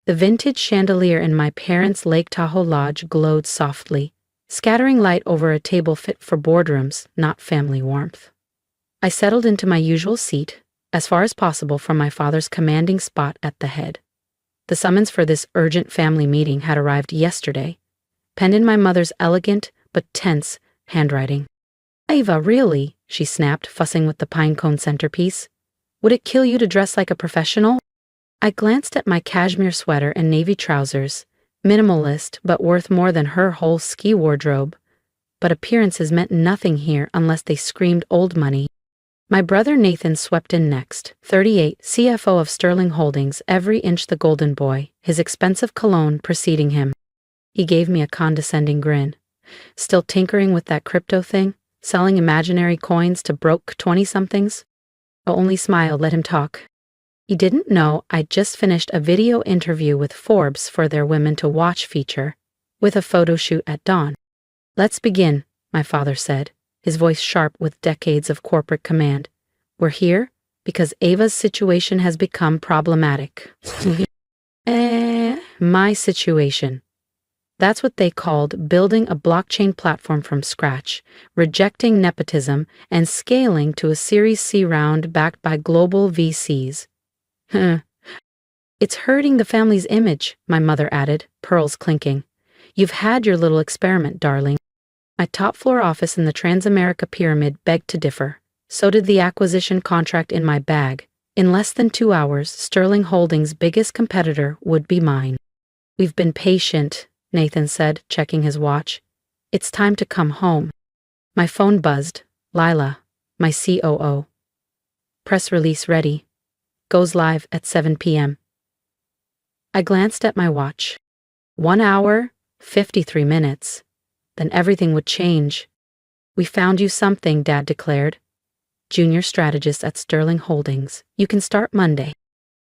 The vintage chandelier in my parents' Lake Tahoe lodge glowed softly, scattering light over a table fit for boardrooms, not family warmth. I settled into my usual seat, as far as possible from my father's commanding spot at the head. The summons for this urgent family meeting had arrived yesterday, penned in my mother's elegant but tense handwriting. "Ava, really?" she snapped, fussing with the pinecone centerpiece. "Would it kill you to dress like a professional?" I glanced at my cashmere sweater and navy trousers, minimalist but worth more than her whole ski wardrobe. But appearances meant nothing here unless they screamed old money. My brother Nathan swept in next, 38, CFO of Sterling Holdings, every inch the golden boy, his expensive cologne preceding him. He gave me a condescending grin. "Still tinkering with that crypto thing? Selling imaginary coins to broke 20-somethings? I only smiled, let him talk. He didn't know I'd just finished a video interview with Forbes for their Women to Watch feature, with a photo shoot at dawn. "Let's begin," my father said, his voice sharp with decades of corporate command. "We're here because Ava's situation has become problematic." My situation. That's what they called building a blockchain platform from scratch, rejecting nepotism, and scaling to a Series C round backed by global VCs. "It's hurting the family's image," my mother added, pearls clinking. "You've had your little experiment, darling." My top-floor office in the Transamerica Pyramid begged to differ. So did the acquisition contract in my bag. In less than 2 hours, Sterling Holdings' biggest competitor would be mine. "We've been patient," Nathan said, checking his watch. "It's time to come home." My phone buzzed. Lila, my COO. "Press release ready. Goes live at 7 p.m. I glanced at my watch. 1 hour, 53 minutes. Then everything would change. "We found you something," Dad declared. "Junior strategist at Sterling Holdings. You can start Monday."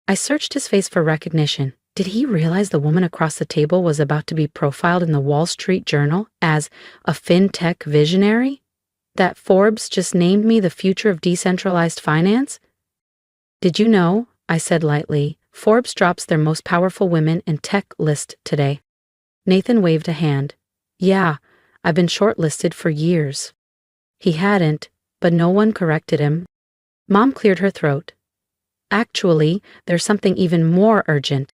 I searched his face for recognition. Did he realize the woman across the table was about to be profiled in the Wall Street Journal as a fintech visionary? That Forbes just named me the future of decentralized finance? "Did you know," I said lightly, "Forbes drops their most powerful women in tech list today?" Nathan waved a hand. "Yeah, I've been shortlisted for years." He hadn't, but no one corrected him. Mom cleared her throat. "Actually, there's something even more urgent.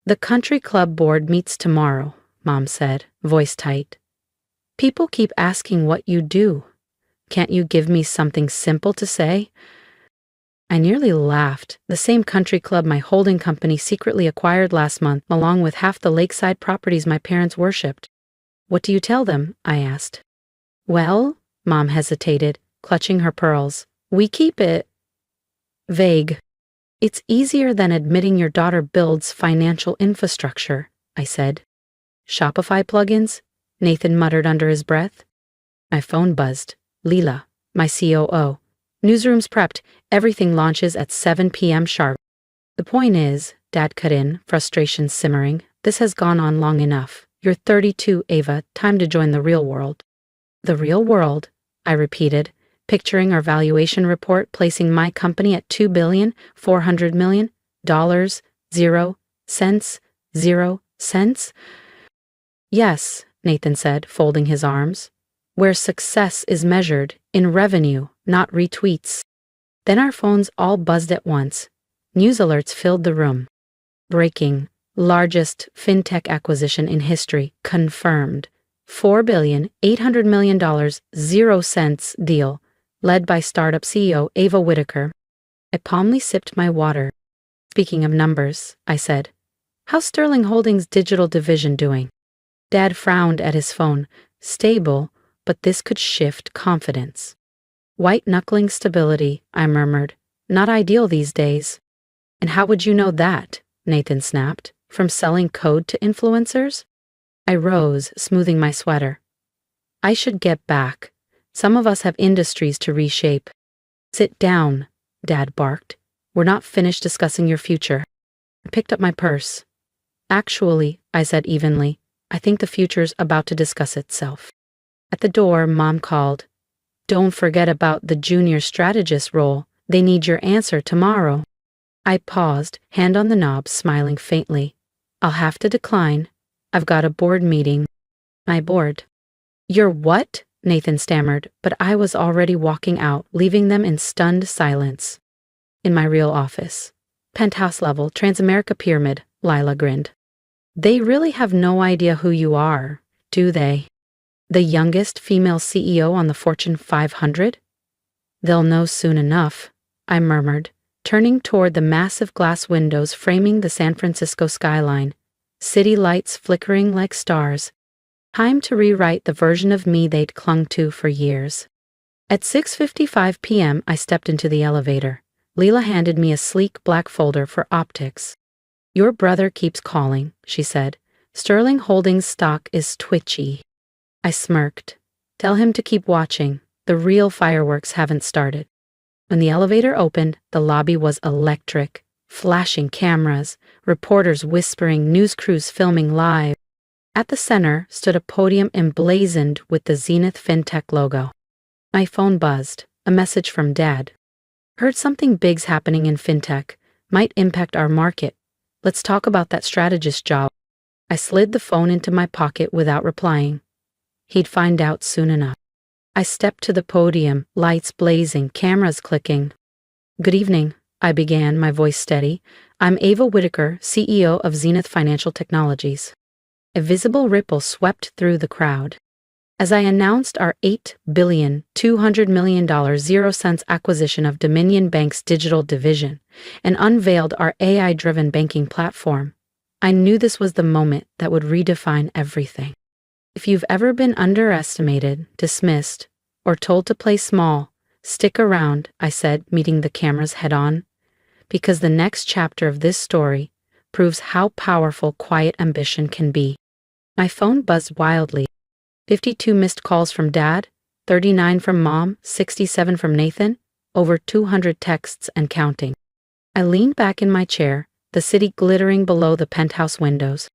The country club board meets tomorrow," Mom said, voice tight. "People keep asking what you do. Can't you give me something simple to say?" I nearly laughed. The same country club my holding company secretly acquired last month, along with half the lakeside properties my parents worshipped. "What do you tell them?" I asked. "Well," Mom hesitated, clutching her pearls, "we keep it vague." "It's easier than admitting your daughter builds financial infrastructure," I said. "Shopify plugins?" Nathan muttered under his breath. My phone buzzed. Leela, my COO. "Newsroom's prepped. Everything launches at 7 p.m. sharp." "The point is," Dad cut in, frustration simmering, "this has gone on long enough. You're 32, Ava. Time to join the real world." "The real world," I repeated, picturing our valuation report placing my company at $2,400,000,000, 0 cents, 0 cents. "Yes," Nathan said, folding his arms. "Where success is measured in revenue, not retweets." Then our phones all buzzed at once. News alerts filled the room. Breaking. Largest fintech acquisition in history confirmed. $4,800,000,000, 0 cents deal, led by startup CEO Ava Whitaker. I calmly sipped my water. "Speaking of numbers," I said, "how's Sterling Holdings' digital division doing?" Dad frowned at his phone. "Stable, but this could shift confidence." "White-knuckling stability," I murmured. "Not ideal these days." "And how would you know that?" Nathan snapped. "From selling code to influencers?" I rose, smoothing my sweater. "I should get back. Some of us have industries to reshape." "Sit down," Dad barked. "We're not finished discussing your future." I picked up my purse. "Actually," I said evenly, "I think the future's about to discuss itself." At the door, Mom called. "Don't forget about the junior strategist role. They need your answer tomorrow." I paused, hand on the knob, smiling faintly. I'll have to decline. I've got a board meeting. My board. You're what? Nathan stammered, but I was already walking out, leaving them in stunned silence. In my real office. Penthouse level, Transamerica Pyramid, Lila grinned. They really have no idea who you are, do they? The youngest female CEO on the Fortune 500? They'll know soon enough, I murmured, turning toward the massive glass windows framing the San Francisco skyline, city lights flickering like stars. Time to rewrite the version of me they'd clung to for years. At 6:55 p.m., I stepped into the elevator. Leela handed me a sleek black folder for optics. Your brother keeps calling, she said. Sterling Holdings stock is twitchy. I smirked. Tell him to keep watching. The real fireworks haven't started. When the elevator opened, the lobby was electric. Flashing cameras, reporters whispering, news crews filming live. At the center stood a podium emblazoned with the Zenith FinTech logo. My phone buzzed. A message from Dad. Heard something big's happening in FinTech. Might impact our market. Let's talk about that strategist job. I slid the phone into my pocket without replying. He'd find out soon enough. I stepped to the podium, lights blazing, cameras clicking. Good evening, I began, my voice steady. I'm Ava Whitaker, CEO of Zenith Financial Technologies. A visible ripple swept through the crowd. As I announced our $8,200,000,000 0 cents acquisition of Dominion Bank's digital division and unveiled our AI-driven banking platform, I knew this was the moment that would redefine everything. If you've ever been underestimated, dismissed, or told to play small, stick around, I said, meeting the cameras head-on, because the next chapter of this story proves how powerful quiet ambition can be. My phone buzzed wildly. 52 missed calls from Dad, 39 from Mom, 67 from Nathan, over 200 texts and counting. I leaned back in my chair, the city glittering below the penthouse windows.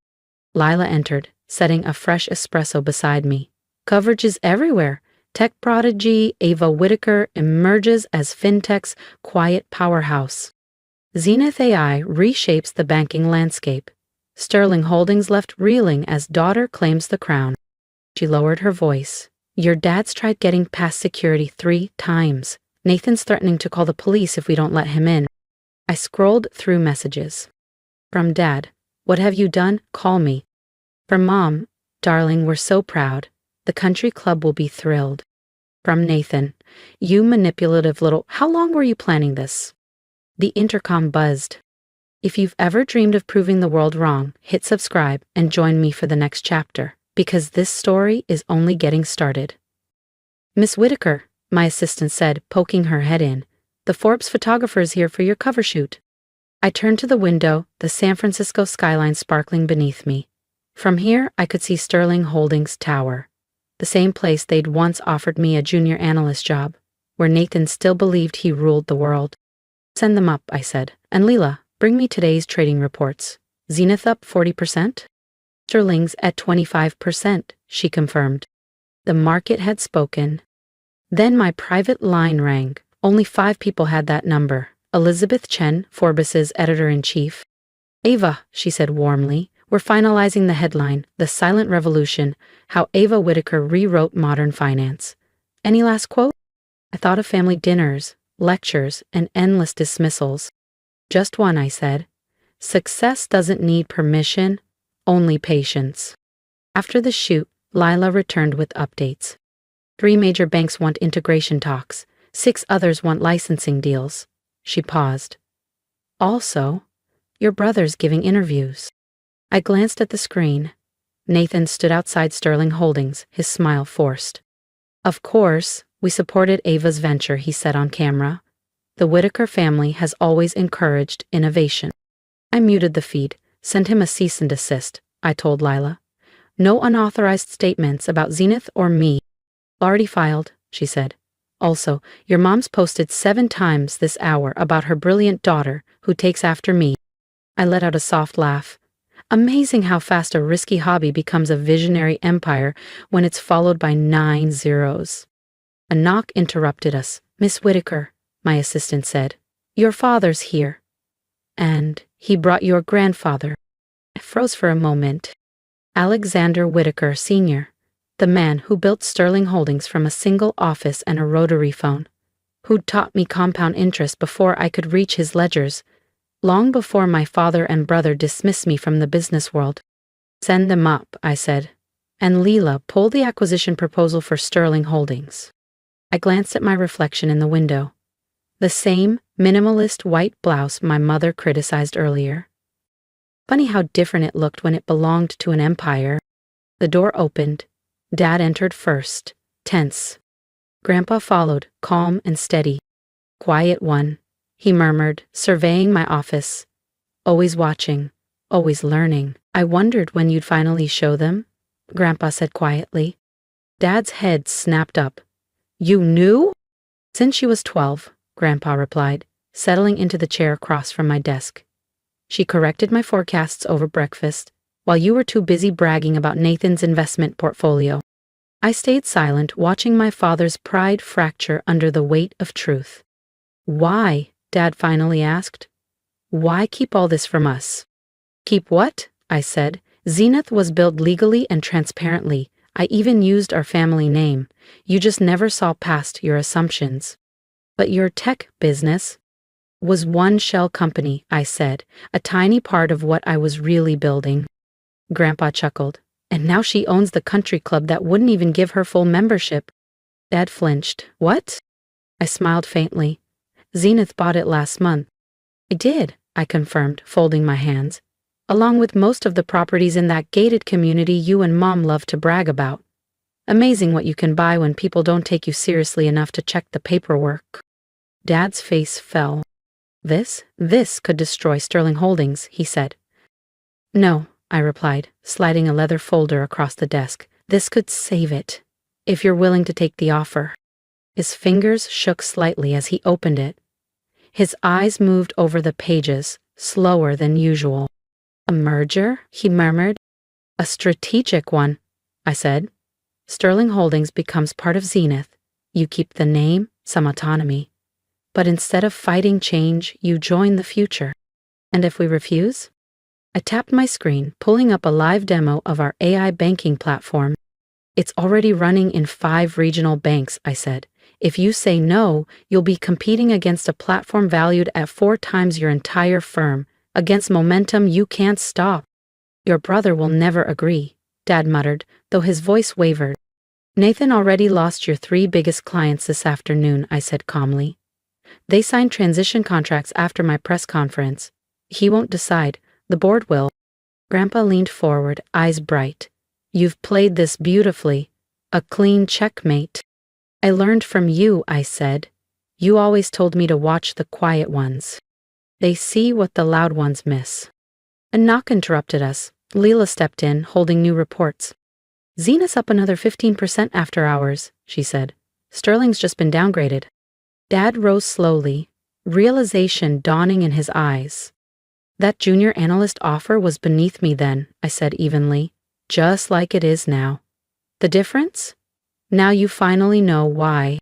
Lila entered, setting a fresh espresso beside me. Coverage is everywhere. Tech prodigy Ava Whitaker emerges as FinTech's quiet powerhouse. Zenith AI reshapes the banking landscape. Sterling Holdings left reeling as daughter claims the crown. She lowered her voice. Your dad's tried getting past security 3 times. Nathan's threatening to call the police if we don't let him in. I scrolled through messages. From Dad, what have you done? Call me. From Mom, darling, we're so proud. The country club will be thrilled. From Nathan, you manipulative little, how long were you planning this? The intercom buzzed. If you've ever dreamed of proving the world wrong, hit subscribe and join me for the next chapter, because this story is only getting started. Miss Whitaker, my assistant said, poking her head in, the Forbes photographer is here for your cover shoot. I turned to the window, the San Francisco skyline sparkling beneath me. From here, I could see Sterling Holdings Tower, the same place they'd once offered me a junior analyst job, where Nathan still believed he ruled the world. Send them up, I said, and Leela, bring me today's trading reports. Zenith up 40%? Sterling's at 25%, she confirmed. The market had spoken. Then my private line rang. Only 5 people had that number. Elizabeth Chen, Forbes' editor-in-chief. Ava, she said warmly, we're finalizing the headline, The Silent Revolution, How Ava Whitaker Rewrote Modern Finance. Any last quote? I thought of family dinners, lectures, and endless dismissals. Just one, I said. Success doesn't need permission, only patience. After the shoot, Lila returned with updates. 3 major banks want integration talks. 6 others want licensing deals. She paused. Also, your brother's giving interviews. I glanced at the screen. Nathan stood outside Sterling Holdings, his smile forced. Of course, we supported Ava's venture, he said on camera. The Whitaker family has always encouraged innovation. I muted the feed, sent him a cease and desist, I told Lila. No unauthorized statements about Zenith or me. Already filed, she said. Also, your mom's posted 7 times this hour about her brilliant daughter who takes after me. I let out a soft laugh. Amazing how fast a risky hobby becomes a visionary empire when it's followed by 9 zeros. A knock interrupted us. Miss Whitaker, my assistant said. Your father's here. And he brought your grandfather. I froze for a moment. Alexander Whitaker, Sr., the man who built Sterling Holdings from a single office and a rotary phone, who'd taught me compound interest before I could reach his ledgers, long before my father and brother dismissed me from the business world. Send them up, I said, and Leela pulled the acquisition proposal for Sterling Holdings. I glanced at my reflection in the window. The same minimalist white blouse my mother criticized earlier. Funny how different it looked when it belonged to an empire. The door opened. Dad entered first, tense. Grandpa followed, calm and steady. Quiet one, he murmured, surveying my office. Always watching, always learning. I wondered when you'd finally show them, Grandpa said quietly. Dad's head snapped up. You knew? Since she was 12, Grandpa replied, settling into the chair across from my desk. She corrected my forecasts over breakfast, while you were too busy bragging about Nathan's investment portfolio. I stayed silent, watching my father's pride fracture under the weight of truth. Why? Dad finally asked. Why keep all this from us? Keep what? I said. Zenith was built legally and transparently. I even used our family name. You just never saw past your assumptions. But your tech business was one shell company, I said, a tiny part of what I was really building. Grandpa chuckled. And now she owns the country club that wouldn't even give her full membership. Dad flinched. What? I smiled faintly. Zenith bought it last month. I did, I confirmed, folding my hands. Along with most of the properties in that gated community you and Mom love to brag about. Amazing what you can buy when people don't take you seriously enough to check the paperwork. Dad's face fell. This could destroy Sterling Holdings, he said. No, I replied, sliding a leather folder across the desk. This could save it, if you're willing to take the offer. His fingers shook slightly as he opened it. His eyes moved over the pages, slower than usual. A merger? He murmured. A strategic one, I said. Sterling Holdings becomes part of Zenith. You keep the name, some autonomy. But instead of fighting change, you join the future. And if we refuse? I tapped my screen, pulling up a live demo of our AI banking platform. It's already running in 5 regional banks, I said. If you say no, you'll be competing against a platform valued at 4 times your entire firm, against momentum you can't stop. Your brother will never agree, Dad muttered, though his voice wavered. Nathan already lost your 3 biggest clients this afternoon, I said calmly. They signed transition contracts after my press conference. He won't decide. The board will. Grandpa leaned forward, eyes bright. You've played this beautifully. A clean checkmate. I learned from you, I said. You always told me to watch the quiet ones. They see what the loud ones miss. A knock interrupted us. Leela stepped in, holding new reports. Zenith's up another 15% after hours, she said. Sterling's just been downgraded. Dad rose slowly, realization dawning in his eyes. That junior analyst offer was beneath me then, I said evenly, just like it is now. The difference? Now you finally know why.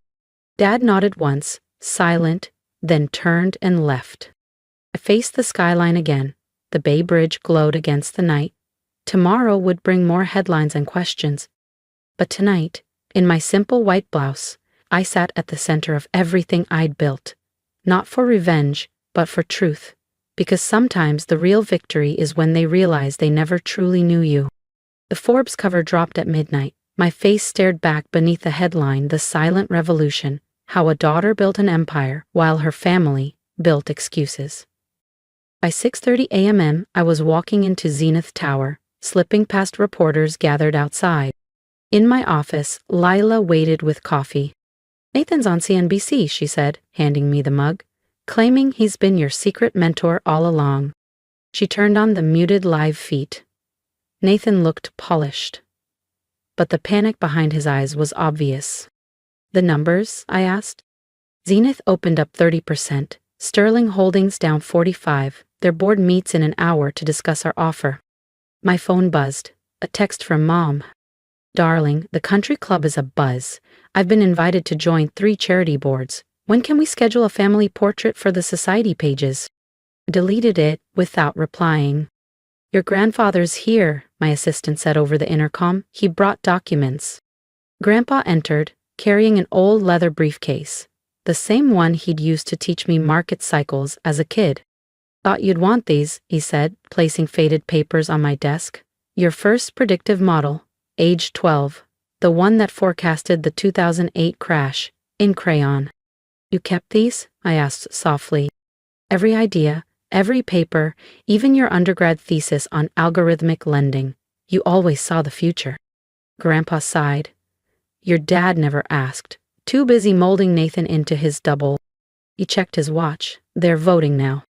Dad nodded once, silent, then turned and left. I faced the skyline again. The Bay Bridge glowed against the night. Tomorrow would bring more headlines and questions. But tonight, in my simple white blouse, I sat at the center of everything I'd built. Not for revenge, but for truth. Because sometimes the real victory is when they realize they never truly knew you. The Forbes cover dropped at midnight. My face stared back beneath the headline, The Silent Revolution, How a Daughter Built an Empire While Her Family Built Excuses. By 6:30 a.m. I was walking into Zenith Tower, slipping past reporters gathered outside. In my office, Lila waited with coffee. Nathan's on CNBC, she said, handing me the mug, claiming he's been your secret mentor all along. She turned on the muted live feed. Nathan looked polished, but the panic behind his eyes was obvious. The numbers? I asked. Zenith opened up 30%, Sterling Holdings down 45%. Their board meets in an hour to discuss our offer. My phone buzzed. A text from Mom. Darling, the country club is a buzz. I've been invited to join 3 charity boards. When can we schedule a family portrait for the society pages? I deleted it without replying. Your grandfather's here, my assistant said over the intercom. He brought documents. Grandpa entered, carrying an old leather briefcase, the same one he'd used to teach me market cycles as a kid. Thought you'd want these, he said, placing faded papers on my desk. Your first predictive model, age 12, the one that forecasted the 2008 crash, in crayon. You kept these? I asked softly. Every idea, every paper, even your undergrad thesis on algorithmic lending. You always saw the future. Grandpa sighed. Your dad never asked. Too busy molding Nathan into his double. He checked his watch. They're voting now.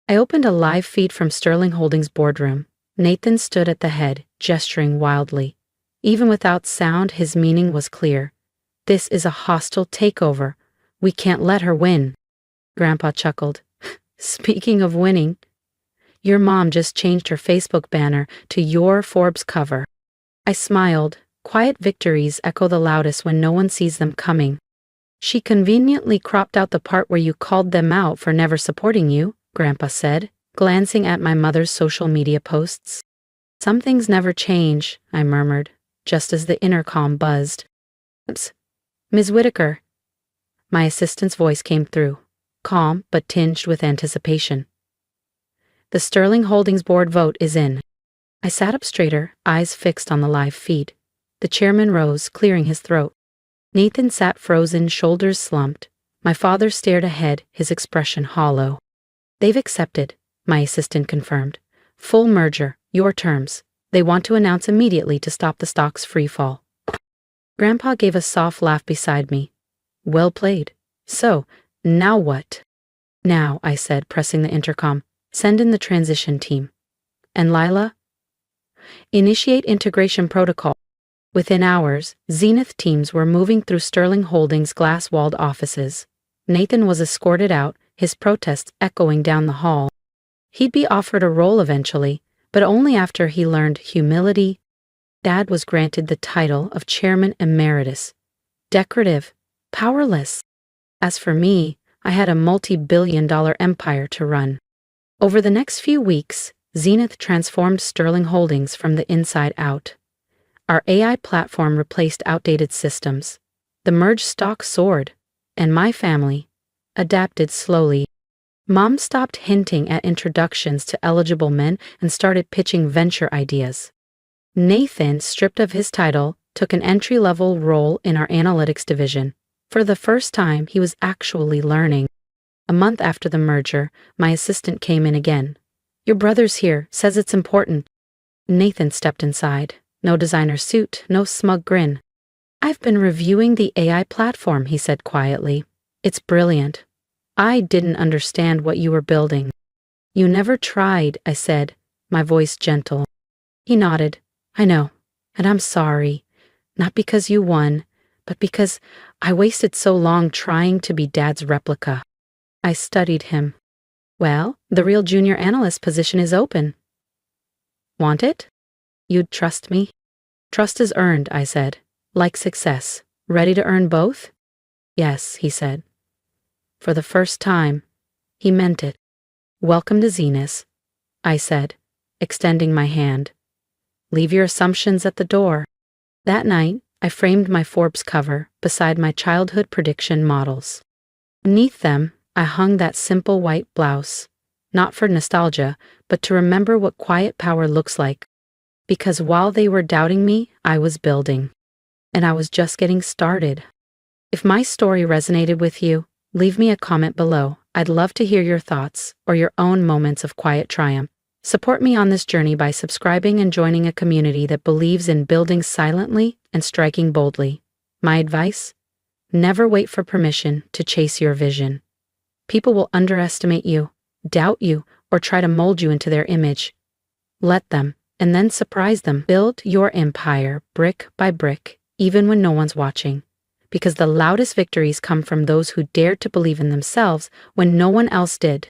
I opened a live feed from Sterling Holdings' boardroom. Nathan stood at the head, gesturing wildly. Even without sound, his meaning was clear. This is a hostile takeover. We can't let her win. Grandpa chuckled. Speaking of winning, your mom just changed her Facebook banner to your Forbes cover. I smiled. Quiet victories echo the loudest when no one sees them coming. She conveniently cropped out the part where you called them out for never supporting you, Grandpa said, glancing at my mother's social media posts. Some things never change, I murmured, just as the intercom buzzed. Oops. Ms. Whitaker. My assistant's voice came through, calm but tinged with anticipation. The Sterling Holdings board vote is in. I sat up straighter, eyes fixed on the live feed. The chairman rose, clearing his throat. Nathan sat frozen, shoulders slumped. My father stared ahead, his expression hollow. They've accepted, my assistant confirmed. Full merger, your terms. They want to announce immediately to stop the stock's free fall. Grandpa gave a soft laugh beside me. Well played. So, now what? Now, I said, pressing the intercom. Send in the transition team. And Lila? Initiate integration protocol. Within hours, Zenith teams were moving through Sterling Holdings' glass-walled offices. Nathan was escorted out, his protests echoing down the hall. He'd be offered a role eventually, but only after he learned humility. Dad was granted the title of Chairman Emeritus. Decorative, powerless. As for me, I had a multi-billion-dollar empire to run. Over the next few weeks, Zenith transformed Sterling Holdings from the inside out. Our AI platform replaced outdated systems. The merged stock soared, and my family adapted slowly. Mom stopped hinting at introductions to eligible men and started pitching venture ideas. Nathan, stripped of his title, took an entry-level role in our analytics division. For the first time, he was actually learning. A month after the merger, my assistant came in again. Your brother's here, says it's important. Nathan stepped inside. No designer suit, no smug grin. I've been reviewing the AI platform, he said quietly. It's brilliant. I didn't understand what you were building. You never tried, I said, my voice gentle. He nodded. I know, and I'm sorry. Not because you won, but because I wasted so long trying to be Dad's replica. I studied him. Well, the real junior analyst position is open. Want it? You'd trust me? Trust is earned, I said. Like success. Ready to earn both? Yes, he said. For the first time, he meant it. Welcome to Zenith, I said, extending my hand. Leave your assumptions at the door. That night, I framed my Forbes cover beside my childhood prediction models. Beneath them, I hung that simple white blouse, not for nostalgia, but to remember what quiet power looks like. Because while they were doubting me, I was building. And I was just getting started. If my story resonated with you, leave me a comment below. I'd love to hear your thoughts or your own moments of quiet triumph. Support me on this journey by subscribing and joining a community that believes in building silently and striking boldly. My advice? Never wait for permission to chase your vision. People will underestimate you, doubt you, or try to mold you into their image. Let them, and then surprise them. Build your empire brick by brick, even when no one's watching. Because the loudest victories come from those who dared to believe in themselves when no one else did.